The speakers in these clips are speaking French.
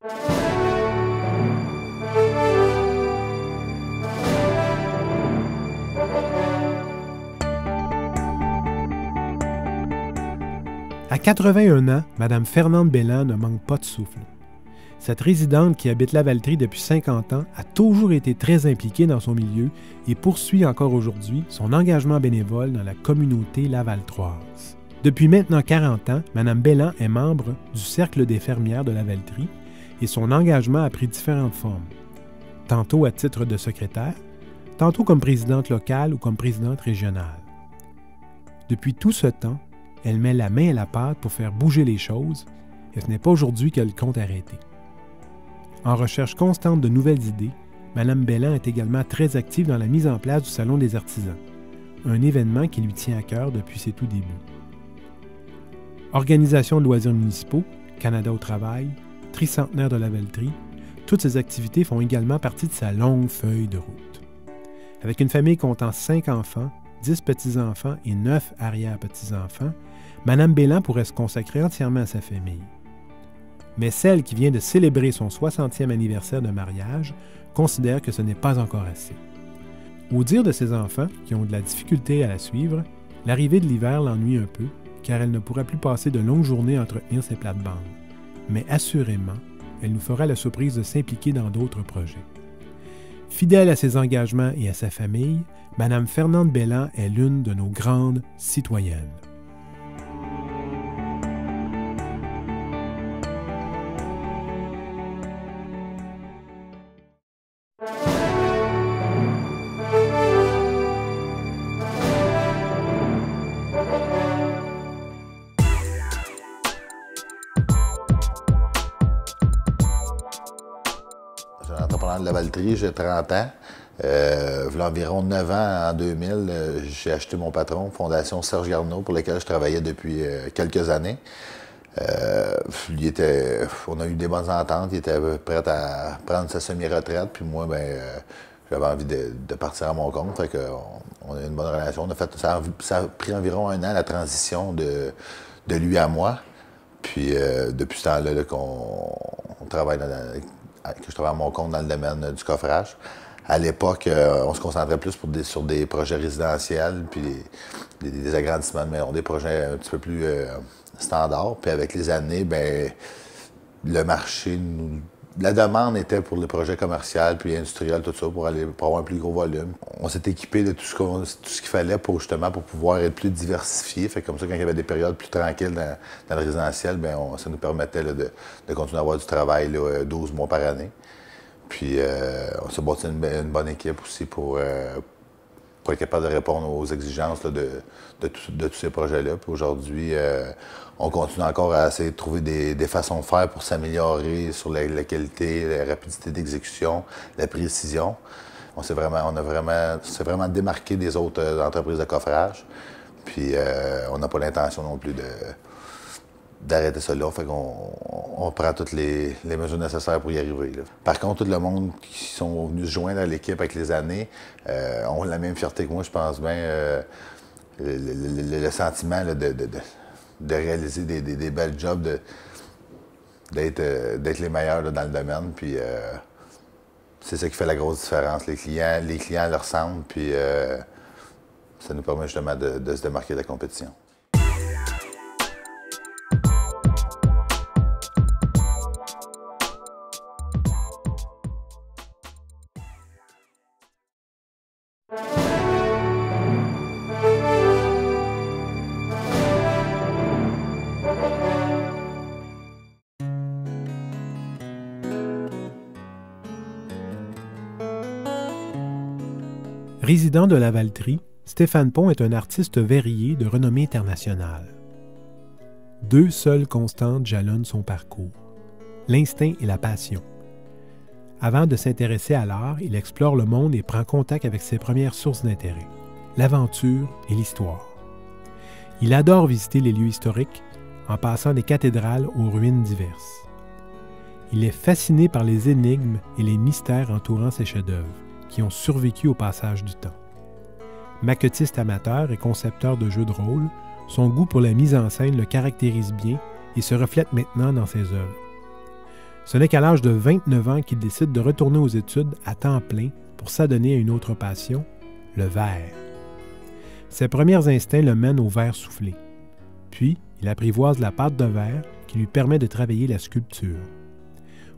À 81 ans, Mme Fernande Belland ne manque pas de souffle. Cette résidente qui habite Lavaltrie depuis 50 ans a toujours été très impliquée dans son milieu et poursuit encore aujourd'hui son engagement bénévole dans la communauté lavaltroise. Depuis maintenant 40 ans, Mme Belland est membre du Cercle des fermières de Lavaltrie et son engagement a pris différentes formes. Tantôt à titre de secrétaire, tantôt comme présidente locale ou comme présidente régionale. Depuis tout ce temps, elle met la main à la pâte pour faire bouger les choses et ce n'est pas aujourd'hui qu'elle compte arrêter. En recherche constante de nouvelles idées, Mme Belland est également très active dans la mise en place du Salon des artisans, un événement qui lui tient à cœur depuis ses tout débuts. Organisation de loisirs municipaux, Canada au travail, tricentenaire de Lavaltrie, toutes ces activités font également partie de sa longue feuille de route. Avec une famille comptant 5 enfants, 10 petits-enfants et 9 arrière-petits-enfants, Mme Belland pourrait se consacrer entièrement à sa famille. Mais celle qui vient de célébrer son 60e anniversaire de mariage considère que ce n'est pas encore assez. Au dire de ses enfants, qui ont de la difficulté à la suivre, l'arrivée de l'hiver l'ennuie un peu, car elle ne pourra plus passer de longues journées à entretenir ses plates-bandes. Mais assurément, elle nous fera la surprise de s'impliquer dans d'autres projets. Fidèle à ses engagements et à sa famille, Mme Fernande Belland est l'une de nos grandes citoyennes. Je suis un entrepreneur de Lavaltrie, j'ai 30 ans. Il y a environ 9 ans, en 2000, j'ai acheté mon patron, Fondation Serge Garneau, pour lequel je travaillais depuis quelques années. On a eu des bonnes ententes, il était prêt à prendre sa semi-retraite, puis moi, j'avais envie de partir à mon compte. Fait on a eu une bonne relation. Ça a pris environ 1 an la transition de lui à moi. Puis depuis ce temps-là qu'on travaille que je travaille à mon compte dans le domaine du coffrage. À l'époque, on se concentrait plus sur des projets résidentiels, puis des agrandissements de maisons, des projets un petit peu plus standards. Puis avec les années, le marché, la demande était pour les projets commerciaux puis industriels, tout ça, pour avoir un plus gros volume. On s'est équipé de tout ce qu'il fallait pour pouvoir être plus diversifié. Fait comme ça, quand il y avait des périodes plus tranquilles dans le résidentiel, ça nous permettait de continuer à avoir du travail 12 mois par année. Puis on s'est bâti une bonne équipe aussi pour être capable de répondre aux exigences de tous ces projets-là. Puis aujourd'hui, on continue encore à essayer de trouver des façons de faire pour s'améliorer sur la qualité, la rapidité d'exécution, la précision. On s'est vraiment démarqué des autres entreprises de coffrage. Puis on n'a pas l'intention non plus d'arrêter ça là. Fait qu'on prend toutes les mesures nécessaires pour y arriver, là. Par contre, tout le monde qui sont venus se joindre à l'équipe avec les années ont la même fierté que moi, je pense bien. Le sentiment là, de réaliser des belles jobs, d'être les meilleurs là, dans le domaine. Puis c'est ça qui fait la grosse différence. Les clients le ressentent, puis ça nous permet justement de se démarquer de la compétition. Résident de Lavaltrie, Stéphane Pont est un artiste verrier de renommée internationale. 2 seules constantes jalonnent son parcours, l'instinct et la passion. Avant de s'intéresser à l'art, il explore le monde et prend contact avec ses premières sources d'intérêt, l'aventure et l'histoire. Il adore visiter les lieux historiques en passant des cathédrales aux ruines diverses. Il est fasciné par les énigmes et les mystères entourant ses chefs-d'œuvre, qui ont survécu au passage du temps. Maquettiste amateur et concepteur de jeux de rôle, son goût pour la mise en scène le caractérise bien et se reflète maintenant dans ses œuvres. Ce n'est qu'à l'âge de 29 ans qu'il décide de retourner aux études à temps plein pour s'adonner à une autre passion, le verre. Ses premiers instincts le mènent au verre soufflé. Puis, il apprivoise la pâte de verre qui lui permet de travailler la sculpture.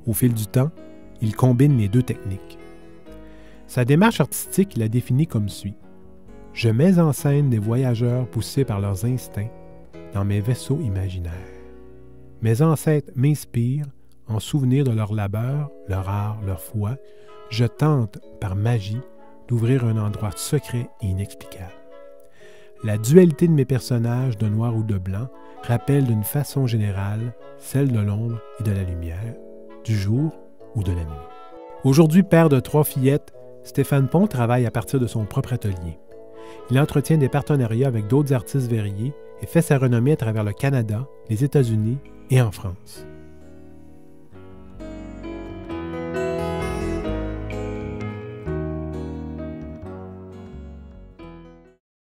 Au fil du temps, il combine les deux techniques. Sa démarche artistique la définit comme suit. « Je mets en scène des voyageurs poussés par leurs instincts dans mes vaisseaux imaginaires. Mes ancêtres m'inspirent en souvenir de leur labeur, leur art, leur foi. Je tente, par magie, d'ouvrir un endroit secret et inexplicable. La dualité de mes personnages de noir ou de blanc rappelle d'une façon générale celle de l'ombre et de la lumière, du jour ou de la nuit. » Aujourd'hui père de 3 fillettes, Stéphane Pont travaille à partir de son propre atelier. Il entretient des partenariats avec d'autres artistes verriers et fait sa renommée à travers le Canada, les États-Unis et en France.